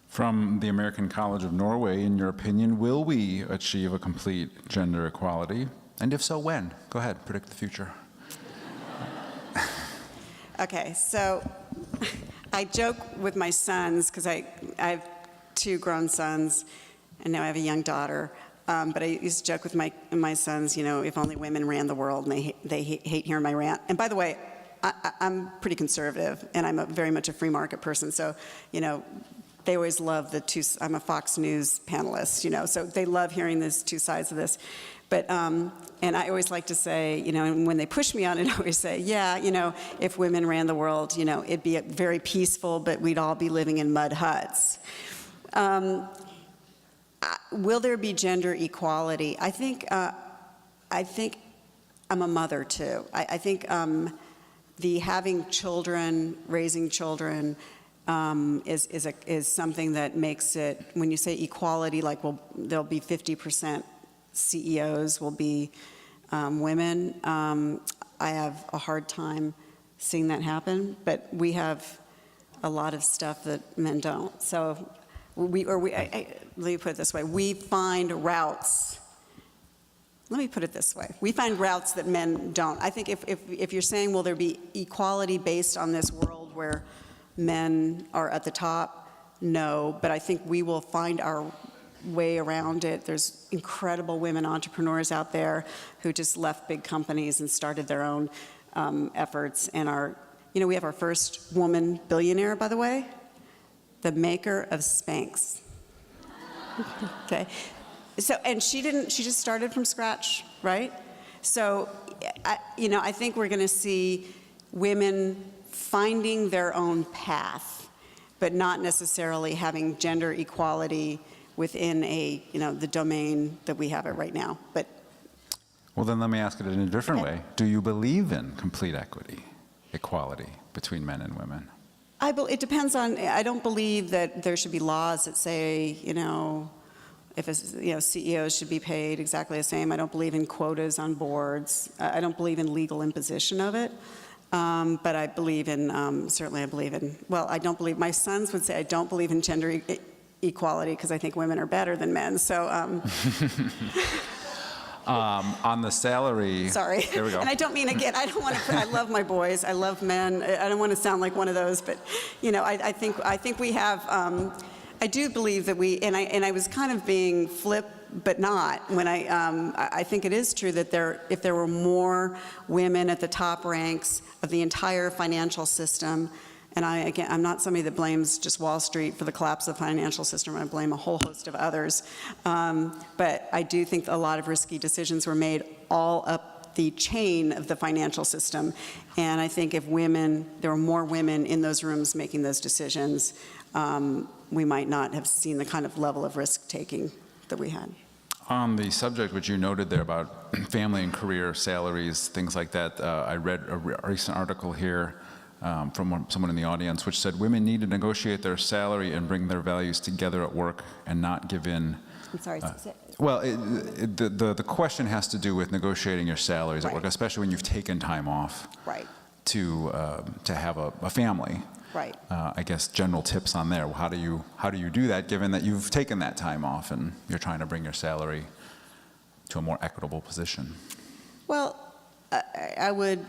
[SPEAKER 4] From the American College of Norway, in your opinion, will we achieve a complete gender equality? And if so, when? Go ahead, predict the future.
[SPEAKER 3] Okay, so I joke with my sons, because I have 2 grown sons, and now I have a young daughter. But I used to joke with my sons, if only women ran the world, and they hate hearing my rant. And by the way, I'm pretty conservative, and I'm very much a free market person. So, they always love I'm a Fox News panelist, so they love hearing these 2 sides of this. But, and I always like to say, and when they push me on it, I always say, yeah, if women ran the world, it'd be very peaceful, but we'd all be living in mud huts. Will there be gender equality? I think I'm a mother too. I think the having children, raising children, is something that makes it, when you say equality, like, well, there'll be 50% CEOs will be women. I have a hard time seeing that happen, but we have a lot of stuff that men don't. So let me put it this way. We find routes. Let me put it this way. We find routes that men don't. I think if you're saying, will there be equality based on this world where men are at the top? No, but I think we will find our way around it. There's incredible women entrepreneurs out there who just left big companies and started their own efforts, and we have our first woman billionaire, by the way, the maker of Spanx. Okay, so, and she just started from scratch, right? So, I think we're going to see women finding their own path, but not necessarily having gender equality within the domain that we have it right now. But
[SPEAKER 4] well, then let me ask it in a different way. Do you believe in complete equality between men and women?
[SPEAKER 3] It depends on. I don't believe that there should be laws that say, if CEOs should be paid exactly the same. I don't believe in quotas on boards. I don't believe in legal imposition of it. But I believe in, certainly I believe in, well, I don't believe, my sons would say I don't believe in gender equality because I think women are better than men, so.
[SPEAKER 4] On the salary.
[SPEAKER 3] Sorry.
[SPEAKER 4] There we go.
[SPEAKER 3] And I don't mean, again, I don't want to, I love my boys, I love men, I don't want to sound like one of those, but, I think we have, I do believe that we, and I was kind of being flip, but not, when I think it is true that if there were more women at the top ranks of the entire financial system, and I'm not somebody that blames just Wall Street for the collapse of the financial system. I blame a whole host of others. But I do think a lot of risky decisions were made all up the chain of the financial system. And I think if there were more women in those rooms making those decisions, we might not have seen the kind of level of risk-taking that we had.
[SPEAKER 4] On the subject which you noted there about family and career salaries, things like that, I read a recent article here from someone in the audience which said women need to negotiate their salary and bring their values together at work and not give in.
[SPEAKER 3] I'm sorry.
[SPEAKER 4] Well, the question has to do with negotiating your salaries at work, especially when you've taken time off to have a family.
[SPEAKER 3] Right.
[SPEAKER 4] I guess general tips on there. How do you do that, given that you've taken that time off and you're trying to bring your salary to a more equitable position?
[SPEAKER 3] Well, I would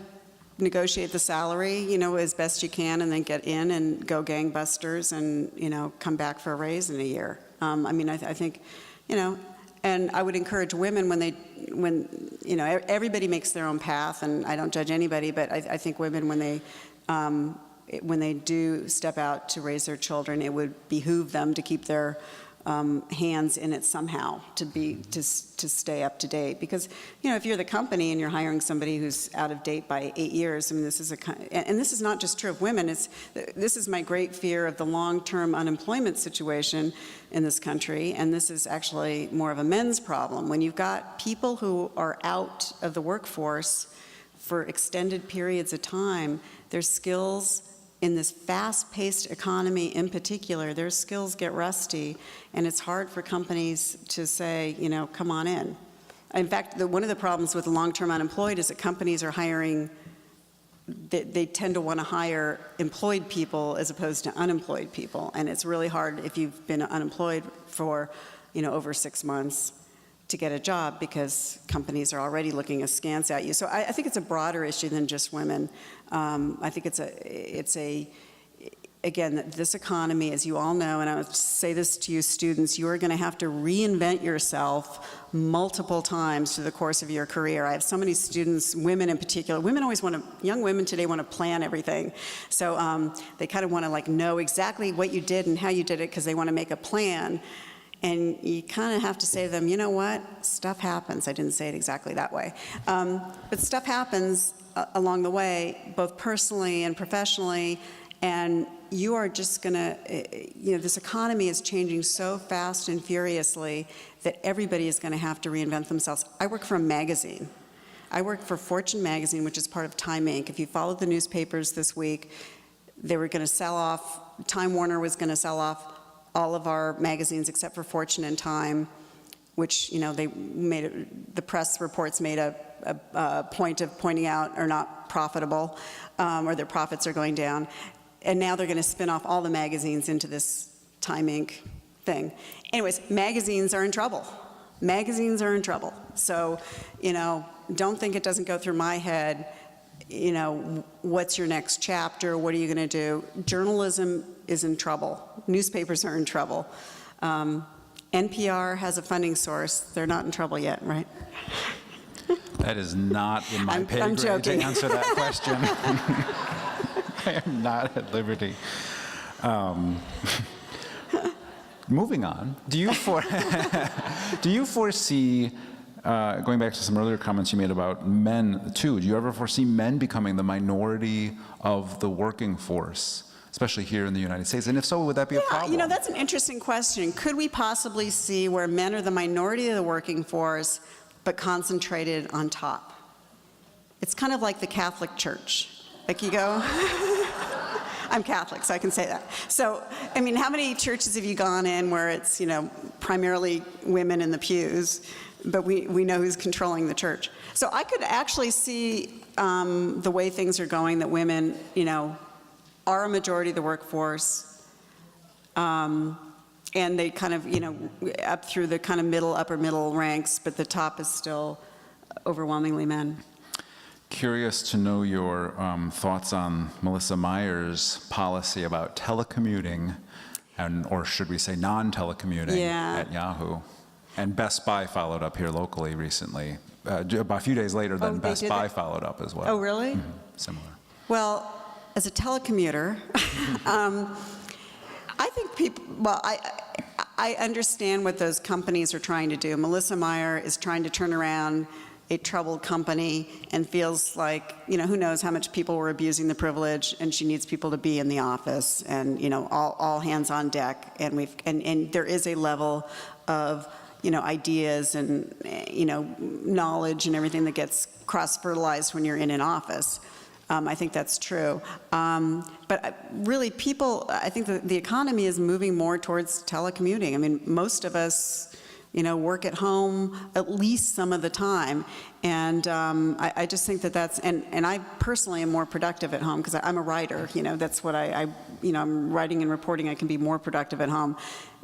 [SPEAKER 3] negotiate the salary, as best you can, and then get in and go gangbusters, and come back for a raise in a year. I think, and I would encourage women when everybody makes their own path, and I don't judge anybody, but I think women when they do step out to raise their children, it would behoove them to keep their hands in it somehow, to stay up to date. Because if you're the company and you're hiring somebody who's out of date by 8 years, this is not just true of women. This is my great fear of the long-term unemployment situation in this country, and this is actually more of a men's problem. When you've got people who are out of the workforce for extended periods of time, their skills in this fast-paced economy in particular, their skills get rusty, and it's hard for companies to say, come on in. In fact, one of the problems with long-term unemployed is that companies are hiring they tend to want to hire employed people as opposed to unemployed people. And it's really hard if you've been unemployed for, over 6 months to get a job because companies are already looking askance at you. So I think it's a broader issue than just women. I think again, this economy, as you all know, and I would say this to you students, you are going to have to reinvent yourself multiple times through the course of your career. I have so many students, women in particular. Women always young women today want to plan everything. So they kind of want to know exactly what you did and how you did it because they want to make a plan. And you kind of have to say to them, you know what, stuff happens. I didn't say it exactly that way. But stuff happens along the way, both personally and professionally, and you are just going to, this economy is changing so fast and furiously that everybody is going to have to reinvent themselves. I work for a magazine. I work for Fortune magazine, which is part of Time Inc. If you followed the newspapers this week, they were going to sell off, Time Warner was going to sell off all of our magazines except for Fortune and Time, which, they the press reports made a point of pointing out are not profitable, or their profits are going down. And now they're going to spin off all the magazines into this Time Inc. thing. Anyways, magazines are in trouble. Magazines are in trouble. So, don't think it doesn't go through my head, what's your next chapter? What are you going to do? Journalism is in trouble. Newspapers are in trouble. NPR has a funding source. They're not in trouble yet, right?
[SPEAKER 4] That is not in my pay
[SPEAKER 3] I'm
[SPEAKER 4] grade
[SPEAKER 3] joking.
[SPEAKER 4] to answer that question. I am not at liberty. Moving on, do you foresee, going back to some earlier comments you made about men too, do you ever foresee men becoming the minority of the working force, especially here in the United States? And if so, would that be a problem?
[SPEAKER 3] That's an interesting question. Could we possibly see where men are the minority of the working force, but concentrated on top? It's kind of like the Catholic Church. Like you go, I'm Catholic, so I can say that. So, how many churches have you gone in where it's, primarily women in the pews, but we know who's controlling the church? So I could actually see the way things are going, that women, are a majority of the workforce, and they kind of, up through the kind of upper middle ranks, but the top is still overwhelmingly men.
[SPEAKER 4] Curious to know your thoughts on Melissa Meyer's policy about telecommuting, or should we say non-telecommuting at Yahoo. And Best Buy followed up here locally recently. About a few days later, then Best Buy followed up as well.
[SPEAKER 3] Oh, really?
[SPEAKER 4] Mm-hmm. Similar.
[SPEAKER 3] Well, as a telecommuter, I think people, I understand what those companies are trying to do. Melissa Meyer is trying to turn around a troubled company and feels like, who knows how much people were abusing the privilege, and she needs people to be in the office and, all hands on deck. And and there is a level of, ideas and, knowledge and everything that gets cross-fertilized when you're in an office. I think that's true. But really, I think the economy is moving more towards telecommuting. Most of us, work at home at least some of the time. And I just think that's, and I personally am more productive at home because I'm a writer, that's what I'm writing and reporting, I can be more productive at home.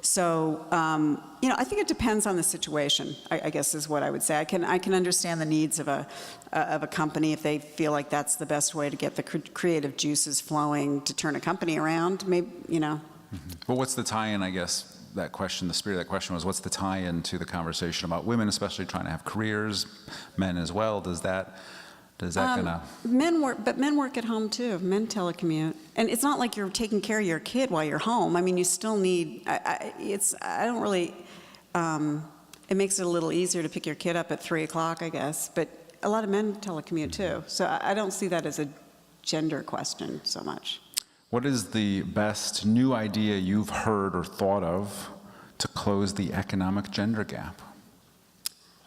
[SPEAKER 3] So, I think it depends on the situation, I guess is what I would say. I can understand the needs of a company if they feel like that's the best way to get the creative juices flowing to turn a company around, maybe,
[SPEAKER 4] Mm-hmm. But what's the tie-in, I guess, the spirit of that question was, what's the tie-in to the conversation about women, especially trying to have careers, men as well? Does that gonna...
[SPEAKER 3] Men work at home too. Men telecommute. And it's not like you're taking care of your kid while you're home. You still need, it makes it a little easier to pick your kid up at 3 o'clock, I guess. But a lot of men telecommute too. So I don't see that as a gender question so much.
[SPEAKER 4] What is the best new idea you've heard or thought of to close the economic gender gap?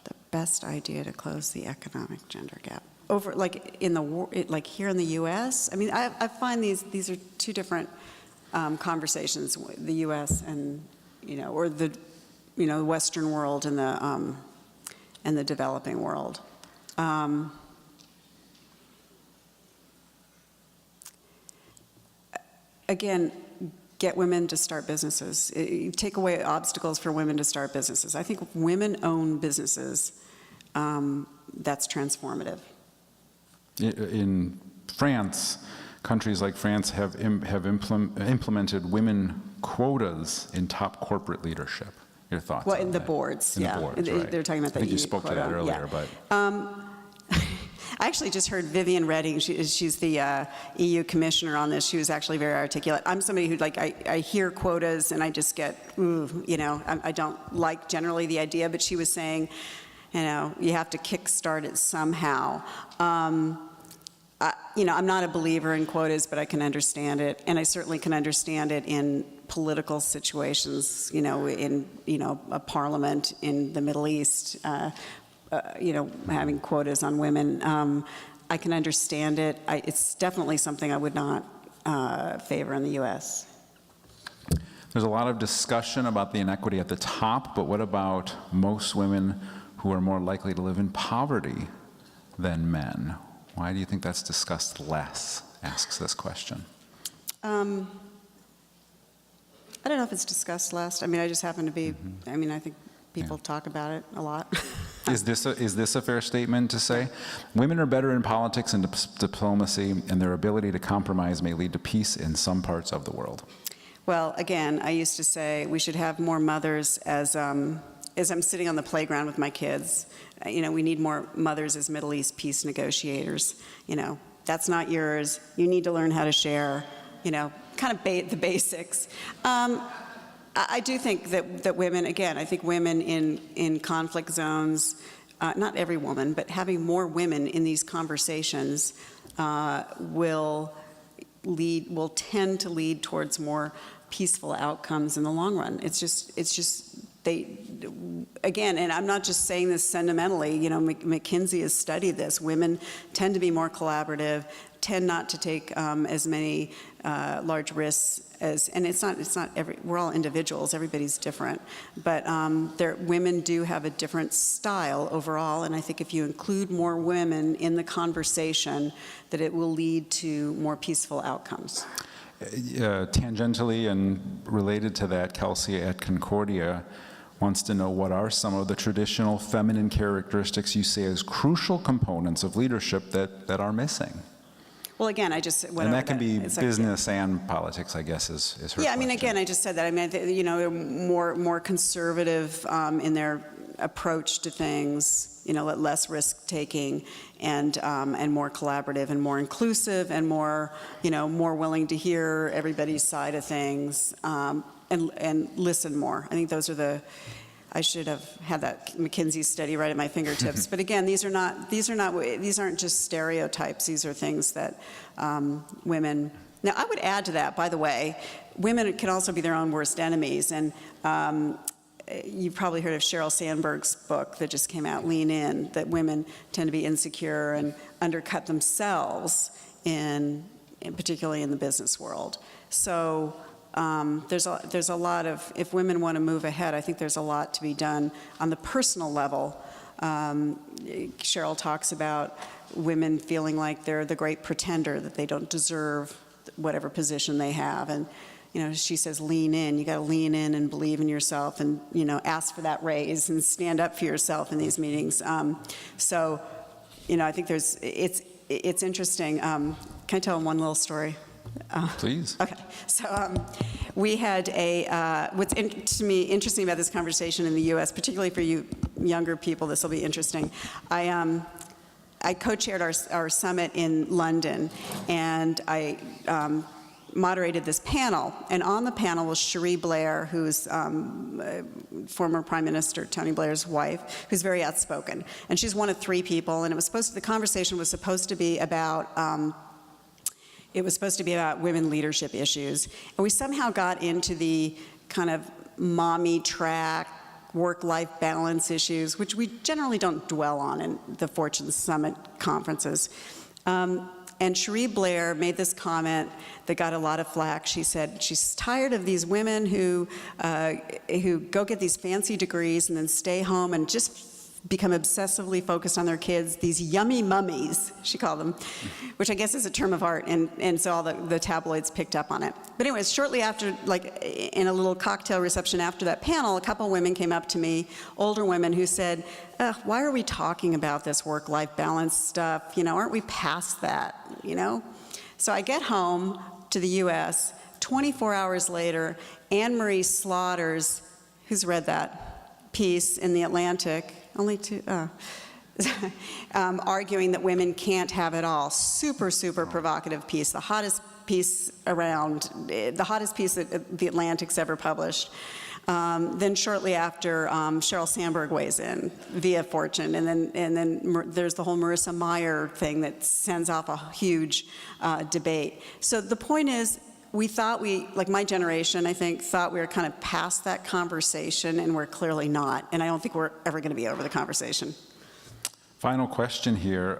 [SPEAKER 3] The best idea to close the economic gender gap. Over, like here in the U.S.? I find these are two different conversations, the U.S. and, or the, Western world and the developing world. again, get women to start businesses. Take away obstacles for women to start businesses. I think if women own businesses, that's transformative.
[SPEAKER 4] In France, countries like France have implemented women quotas in top corporate leadership. Your thoughts
[SPEAKER 3] Well,
[SPEAKER 4] on
[SPEAKER 3] in the
[SPEAKER 4] that?
[SPEAKER 3] boards,
[SPEAKER 4] In
[SPEAKER 3] yeah.
[SPEAKER 4] the boards, right.
[SPEAKER 3] They're talking about the
[SPEAKER 4] I think you
[SPEAKER 3] EU
[SPEAKER 4] spoke to
[SPEAKER 3] quota,
[SPEAKER 4] that earlier,
[SPEAKER 3] yeah.
[SPEAKER 4] but...
[SPEAKER 3] I actually just heard Vivian Redding, she's the EU commissioner on this. She was actually very articulate. I'm somebody who, like, I hear quotas and I just get, ooh, you know, I don't like generally the idea, but she was saying, you know, you have to kickstart it somehow. You know, I'm not a believer in quotas, but I can understand it, and I certainly can understand it in political situations, you know, in, you know, a parliament in the Middle East, you know, having quotas on women. I can understand it. It's definitely something I would not favor in the U.S.
[SPEAKER 4] There's a lot of discussion about the inequity at the top, but what about most women who are more likely to live in poverty than men? Why do you think that's discussed less? Asks this question.
[SPEAKER 3] I don't know if it's discussed less. I mean, I just happen to be, I mean, I think people talk about it a lot.
[SPEAKER 4] Is this a fair statement to say? Women are better in politics and diplomacy, and their ability to compromise may lead to peace in some parts of the world.
[SPEAKER 3] Well, again, I used to say we should have more mothers as I'm sitting on the playground with my kids. You know, we need more mothers as Middle East peace negotiators. You know, that's not yours. You need to learn how to share, you know, kind of the basics. I do think that women, again, I think women in conflict zones, not every woman, but having more women in these conversations will tend to lead towards more peaceful outcomes in the long run. It's just they, again, and I'm not just saying this sentimentally, you know, McKinsey has studied this. Women tend to be more collaborative, tend not to take as many large risks as, and it's not we're all individuals, everybody's different, but women do have a different style overall, and I think if you include more women in the conversation, that it will lead to more peaceful outcomes.
[SPEAKER 4] Tangentially and related to that, Kelsey at Concordia wants to know what are some of the traditional feminine characteristics you see as crucial components of leadership that are missing?
[SPEAKER 3] Well, again, I just whatever.
[SPEAKER 4] And that can be
[SPEAKER 3] it's
[SPEAKER 4] business and politics, I guess, is her
[SPEAKER 3] Yeah, I mean,
[SPEAKER 4] question.
[SPEAKER 3] again, I just said that. I mean, you know, more conservative in their approach to things. You know, less risk taking, and more collaborative, and more inclusive, and more, you know, more willing to hear everybody's side of things, and listen more. I think those are the. I should have had that McKinsey study right at my fingertips. But again, these aren't just stereotypes. These are things that women. Now, I would add to that, by the way, women can also be their own worst enemies. And you've probably heard of Sheryl Sandberg's book that just came out, Lean In, that women tend to be insecure and undercut themselves particularly in the business world. So. There's a lot of, if women want to move ahead, I think there's a lot to be done on the personal level. Sheryl talks about women feeling like they're the great pretender, that they don't deserve whatever position they have. And, you know, she says, lean in. You got to lean in and believe in yourself and, you know, ask for that raise and stand up for yourself in these meetings. So, you know, I think it's interesting. Can I tell one little story?
[SPEAKER 4] Please.
[SPEAKER 3] Okay, so we had what's to me interesting about this conversation in the U.S., particularly for you younger people, this will be interesting. I co-chaired our summit in London, and I moderated this panel, and on the panel was Cherie Blair, who's former Prime Minister Tony Blair's wife, who's very outspoken, and she's one of 3 people, and the conversation was supposed to be about women leadership issues. And we somehow got into the kind of mommy track, work-life balance issues, which we generally don't dwell on in the Fortune Summit conferences. And Cherie Blair made this comment that got a lot of flack. She said she's tired of these women who go get these fancy degrees and then stay home and just become obsessively focused on their kids, these yummy mummies, she called them, which I guess is a term of art, and so all the tabloids picked up on it. But anyways, shortly after, like in a little cocktail reception after that panel, a couple women came up to me, older women, who said, why are we talking about this work-life balance stuff? You know, aren't we past that, you know? So I get home to the US, 24 hours later, Anne-Marie Slaughter's, who's read that piece in The Atlantic, only two, arguing that women can't have it all. Super, super provocative piece, the hottest piece around, the hottest piece that The Atlantic's ever published. Then shortly after, Sheryl Sandberg weighs in via Fortune, and then there's the whole Marissa Mayer thing that sends off a huge debate. So the point is, we thought like my generation, I think, thought we were kind of past that conversation, and we're clearly not. And I don't think we're ever going to be over the conversation.
[SPEAKER 4] Final question here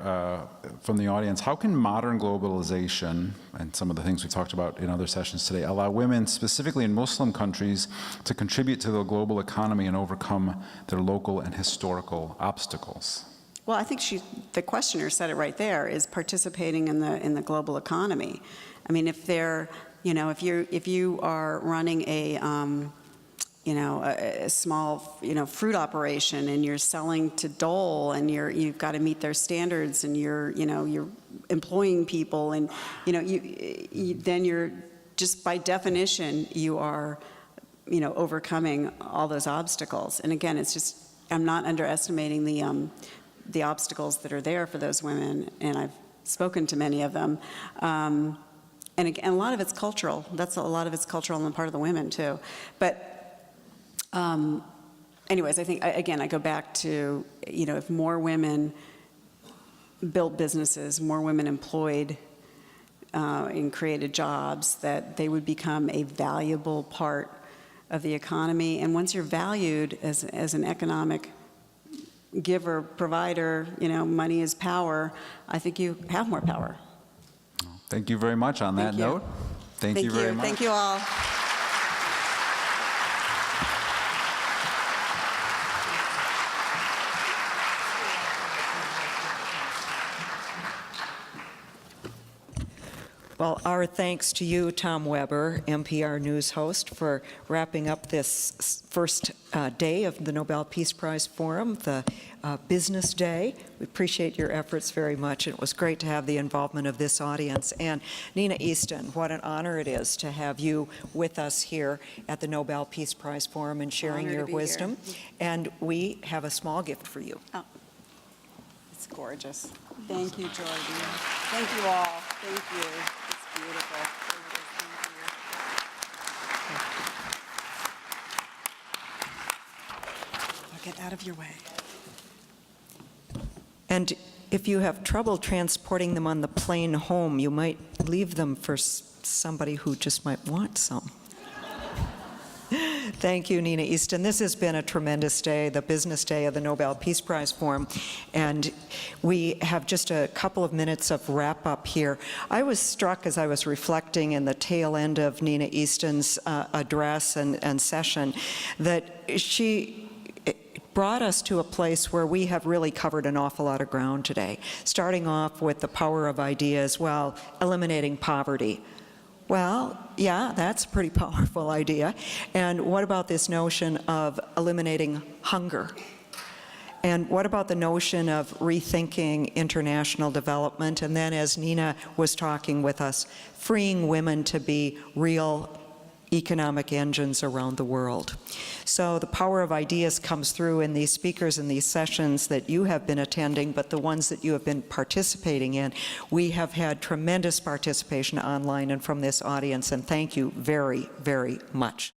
[SPEAKER 4] from the audience. How can modern globalization, and some of the things we talked about in other sessions today, allow women, specifically in Muslim countries, to contribute to the global economy and overcome their local and historical obstacles?
[SPEAKER 3] Well, I think the questioner said it right there, is participating in the global economy. I mean, if they're, you know, if you are running a small, fruit operation, and you're selling to Dole, and you've got to meet their standards, and you're employing people, and then you're just by definition you are, overcoming all those obstacles. And again, it's just, I'm not underestimating the obstacles that are there for those women, and I've spoken to many of them. And again, a lot of it's cultural. A lot of it's cultural on the part of the women too. But anyways, I think, again, I go back to, if more women built businesses, more women employed and created jobs, that they would become a valuable part of the economy. And once you're valued as an economic giver, provider, money is power, I think you have more power.
[SPEAKER 4] Thank you very much on that note. Thank you very much.
[SPEAKER 3] Thank you all.
[SPEAKER 1] Well, our thanks to you, Tom Weber, NPR News host, for wrapping up this first day of the Nobel Peace Prize Forum, the business day. We appreciate your efforts very much. It was great to have the involvement of this audience. And Nina Easton, what an honor it is to have you with us here at the Nobel Peace Prize Forum and sharing your wisdom. And we have a small gift for you.
[SPEAKER 3] Oh, it's gorgeous. Thank you, Jordan. Thank you all. Thank you. It's beautiful. I'll get out of your way.
[SPEAKER 1] And if you have trouble transporting them on the plane home, you might leave them for somebody who just might want some. Thank you, Nina Easton. This has been a tremendous day, the business day of the Nobel Peace Prize Forum, and we have just a couple of minutes of wrap-up here. I was struck as I was reflecting in the tail end of Nina Easton's address and session that she brought us to a place where we have really covered an awful lot of ground today, starting off with the power of ideas while eliminating poverty. Well, yeah, that's a pretty powerful idea. And what about this notion of eliminating hunger? And what about the notion of rethinking international development? And then, as Nina was talking with us, freeing women to be real economic engines around the world. So the power of ideas comes through in these speakers in these sessions that you have been attending, but the ones that you have been participating in. We have had tremendous participation online and from this audience, and thank you very, very much.